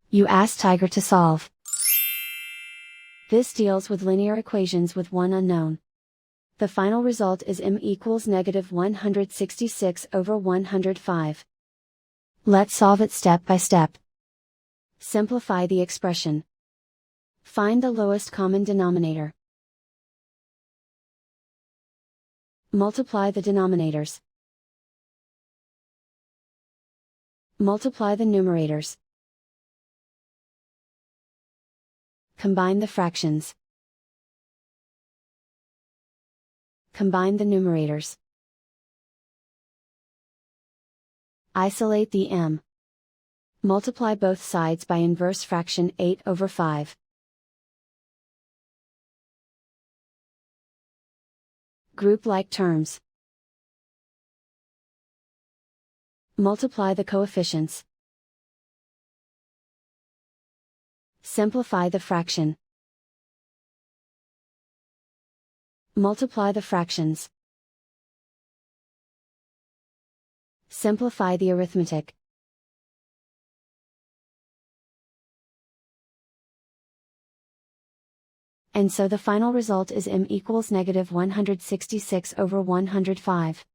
You ask Tiger to solve. This deals with linear equations with one unknown. The final result is m equals negative 166 over 105. Let's solve it step by step. Simplify the expression. Find the lowest common denominator. Multiply the denominators. Multiply the numerators. Combine the fractions. Combine the numerators. Isolate the m. Multiply both sides by inverse fraction 8 over 5. Group like terms. Multiply the coefficients. Simplify the fraction. Multiply the fractions. Simplify the arithmetic. And so the final result is m equals negative 166 over 105.